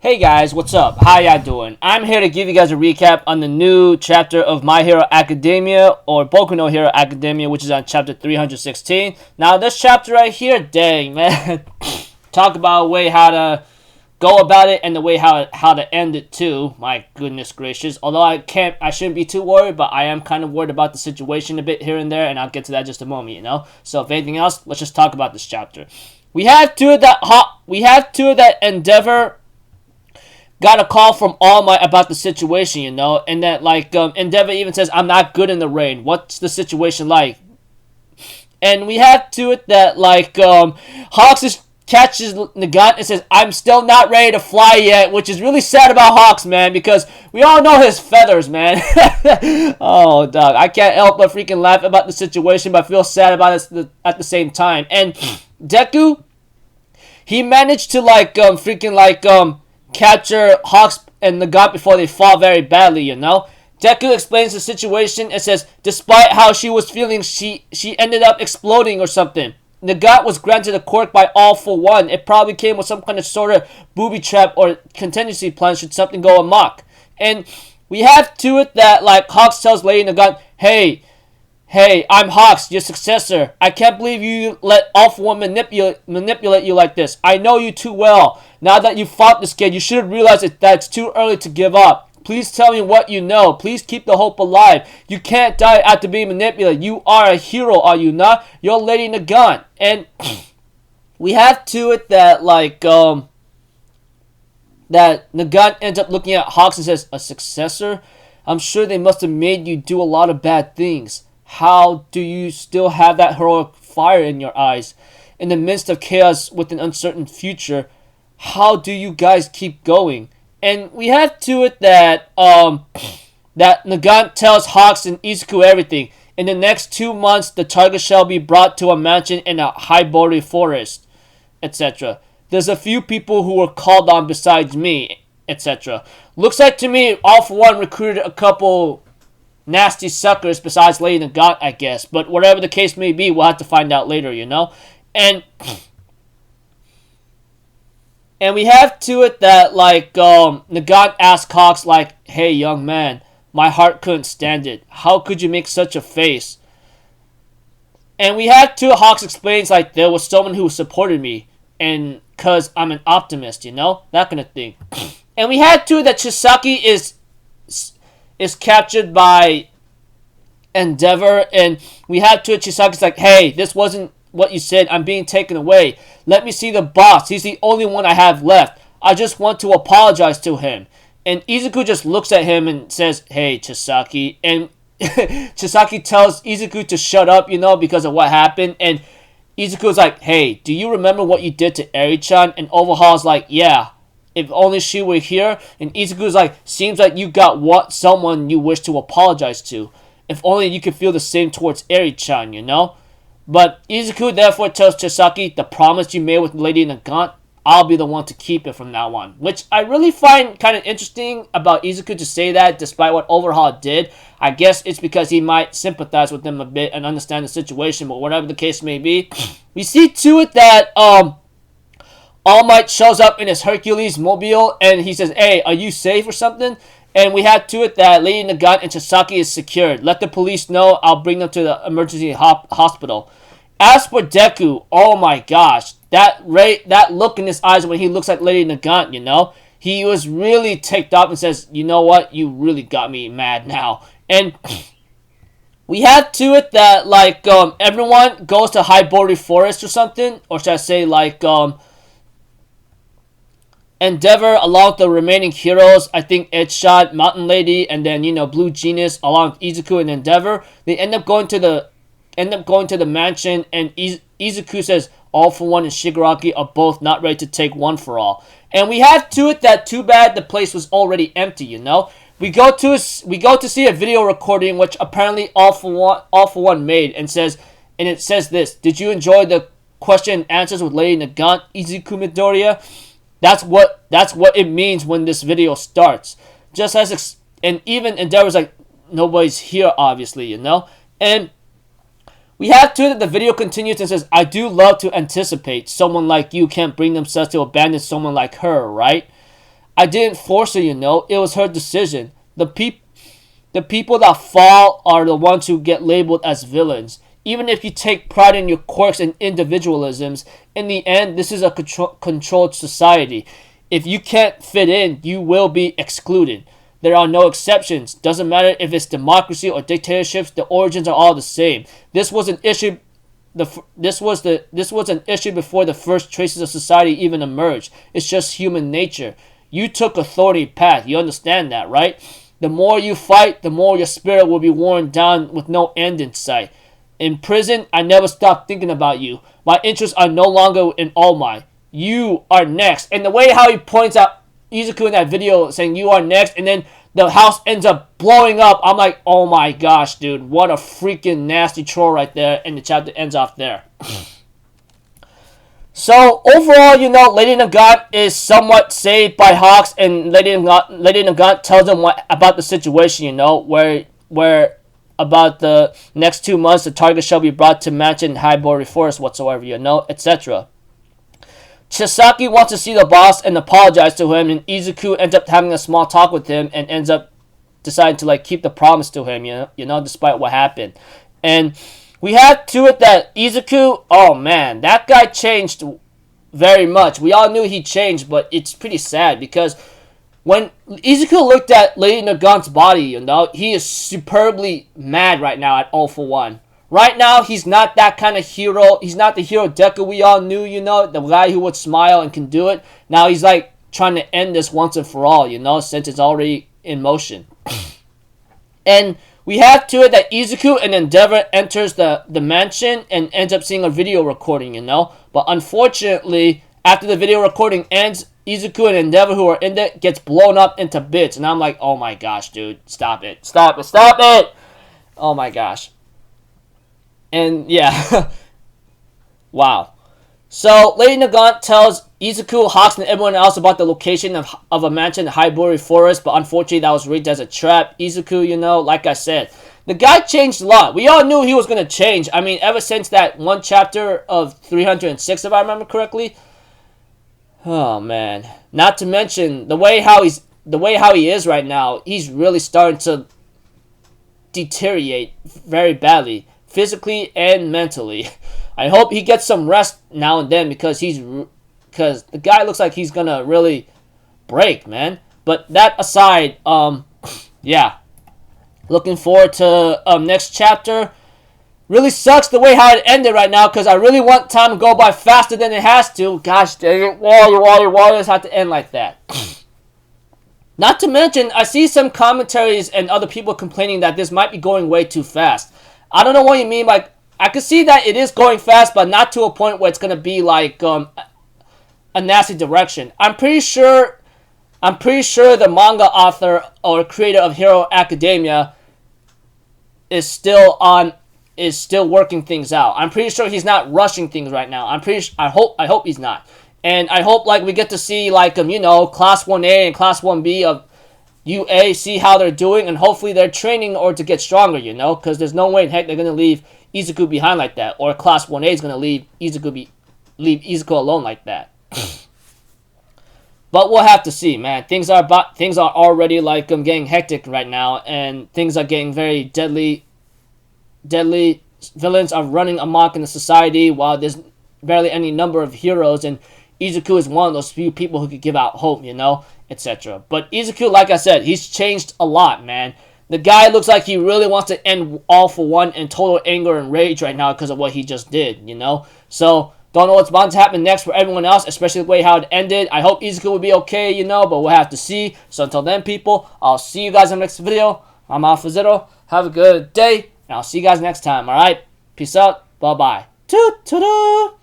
Hey guys, what's up? How y'all doing? I'm here to give you guys a recap on the new chapter of My Hero Academia, or Boku no Hero Academia, which is on chapter 316. Now, this chapter right here, dang, man. Talk about a way how to go about it and the way how to end it too. My goodness gracious. Although I shouldn't be too worried, but I am kind of worried about the situation a bit here and there, and I'll get to that in just a moment, you know? So, if anything else, let's just talk about this chapter. We have two of that Endeavor got a call from All Might about the situation, you know, and that, Endeavor even says, I'm not good in the rain. What's the situation like? And we have to it that, Hawks catches Nagant and says, I'm still not ready to fly yet, which is really sad about Hawks, man, because we all know his feathers, man. Oh, dog. I can't help but freaking laugh about the situation, but I feel sad about it at the same time. And Deku, he managed to, capture Hawks and Nagant before they fall very badly, you know? Deku explains the situation and says, despite how she was feeling, she ended up exploding or something. Nagant was granted a quirk by All for One. It probably came with some kind of sort of booby trap or contingency plan should something go amok. And we have to it that, Hawks tells Lady Nagant, Hey, I'm Hawks, your successor. I can't believe you let All for One manipulate you like this. I know you too well. Now that you fought this kid, you should realize that it's too early to give up. Please tell me what you know. Please keep the hope alive. You can't die after being manipulated. You are a hero, are you not? You're Lady Nagant. And we have to it that, that Nagant ends up looking at Hawks and says, a successor? I'm sure they must have made you do a lot of bad things. How do you still have that heroic fire in your eyes? In the midst of chaos with an uncertain future, how do you guys keep going? And we have to it that that Nagant tells Hawks and Izuku everything. In the next 2 months, the target shall be brought to a mansion in a high-border forest, etc. There's a few people who were called on besides me, etc. Looks like to me, All for One recruited a couple nasty suckers besides Lady Nagant, I guess. But whatever the case may be, we'll have to find out later, you know? And we have to it that, Nagant asks Hawks, hey, young man, my heart couldn't stand it. How could you make such a face? And we have to, Hawks explains, there was someone who supported me, and because I'm an optimist, you know? That kind of thing. And we had to that Chisaki is captured by Endeavor, and we had to Chisaki's hey, this wasn't what you said, I'm being taken away. Let me see the boss. He's the only one I have left. I just want to apologize to him. And Izuku just looks at him and says, hey, Chisaki. And Chisaki tells Izuku to shut up, you know, because of what happened. And Izuku's hey, do you remember what you did to Eri-chan? And Overhaul's yeah, if only she were here. And Izuku's seems like you got someone you wish to apologize to. If only you could feel the same towards Eri-chan, you know? But Izuku therefore tells Chisaki, the promise you made with Lady Nagant, I'll be the one to keep it from now on. Which I really find kind of interesting about Izuku to say that despite what Overhaul did. I guess it's because he might sympathize with them a bit and understand the situation, but whatever the case may be. We see to it that All Might shows up in his Hercules mobile and he says, hey, are you safe or something? And we have to it that Lady Nagant and Chisaki is secured. Let the police know. I'll bring them to the emergency hospital. As for Deku, oh my gosh. That look in his eyes when he looks at Lady Nagant, you know. He was really ticked up and says, you know what? You really got me mad now. And we have to it that, everyone goes to High Border Forest or something. Or should I say, Endeavor, along with the remaining heroes, I think Edgeshot, Mountain Lady, and then, Blue Genius, along with Izuku and Endeavor, they end up going to the mansion, and Izuku says All for One and Shigaraki are both not ready to take One for All. And we have to it that too bad the place was already empty, you know? We go to see a video recording which apparently All for One made and it says this: did you enjoy the question and answers with Lady Nagant, Izuku Midoriya? That's what it means when this video starts. Just as and even Endeavor's nobody's here, obviously, you know. And we have to that the video continues and says, I do love to anticipate. Someone like you can't bring themselves to abandon someone like her, right? I didn't force her, you know. It was her decision. The people that fall are the ones who get labeled as villains. Even if you take pride in your quirks and individualisms, in the end, this is a controlled society. If you can't fit in, you will be excluded. There are no exceptions. Doesn't matter if it's democracy or dictatorships. The origins are all the same. This was an issue. This was an issue before the first traces of society even emerged. It's just human nature. You took a thorny path. You understand that, right? The more you fight, the more your spirit will be worn down with no end in sight. In prison, I never stopped thinking about you. My interests are no longer in All Might. You are next. And the way how he points out Izuku in that video saying you are next, and then the house ends up blowing up. I'm like, oh my gosh, dude. What a freaking nasty troll right there. And the chapter ends off there. So, overall, you know, Lady Nagant is somewhat saved by Hawks, and Lady Nagant tells him about the situation, you know, where about the next 2 months the target shall be brought to Mansion Highbury Forest whatsoever, you know, etc. Chisaki wants to see the boss and apologize to him, and Izuku ends up having a small talk with him and ends up deciding to like keep the promise to him, you know, despite what happened. And we had to it that Izuku, oh man, that guy changed very much. We all knew he changed, but it's pretty sad because when Izuku looked at Lady Nagant's body, you know, he is superbly mad right now at All For One. Right now, he's not that kind of hero. He's not the hero Deku we all knew, you know, the guy who would smile and can do it. Now he's like trying to end this once and for all, you know, since it's already in motion. And we have to it that Izuku and Endeavor enters the mansion and ends up seeing a video recording, you know. But unfortunately, after the video recording ends, Izuku and Endeavor, who are in there, gets blown up into bits. And I'm like, oh my gosh, dude. Stop it. Stop it. Stop it. Oh my gosh. And yeah. Wow. So, Lady Nagant tells Izuku, Hawks, and everyone else about the location of a mansion in Highbury Forest. But unfortunately, that was rigged as a trap. Izuku, you know, like I said, the guy changed a lot. We all knew he was going to change. I mean, ever since that one chapter of 306, if I remember correctly. Oh man! Not to mention the way how he is right now. He's really starting to deteriorate very badly, physically and mentally. I hope he gets some rest now and then because the guy looks like he's gonna really break, man. But that aside, yeah, looking forward to next chapter. Really sucks the way how it ended right now because I really want time to go by faster than it has to. Gosh dang it. Why does it have to end like that? Not to mention, I see some commentaries and other people complaining that this might be going way too fast. I don't know what you mean. Like, I can see that it is going fast, but not to a point where it's going to be like a nasty direction. I'm pretty sure the manga author or creator of Hero Academia is still working things out. I'm pretty sure he's not rushing things right now. I hope he's not. And I hope like we get to see like you know, class 1A and class 1B of UA, see how they're doing, and hopefully they're training or to get stronger, you know, because there's no way in heck they're going to leave Izuku behind like that, or class 1A is going to leave Izuku alone like that. But we'll have to see, man. Things are already like getting hectic right now, and things are getting very deadly. Villains are running amok in the society while there's barely any number of heroes, and Izuku is one of those few people who could give out hope, you know, etc. But Izuku, like I said, he's changed a lot, man. The guy looks like he really wants to end All For One in total anger and rage right now because of what he just did, you know. So, don't know what's about to happen next for everyone else, especially the way how it ended. I hope Izuku will be okay, you know, but we'll have to see. So until then, people, I'll see you guys in the next video. I'm Alpha Zero. Have a good day, and I'll see you guys next time, alright? Peace out. Bye-bye. Toot-toot-toot.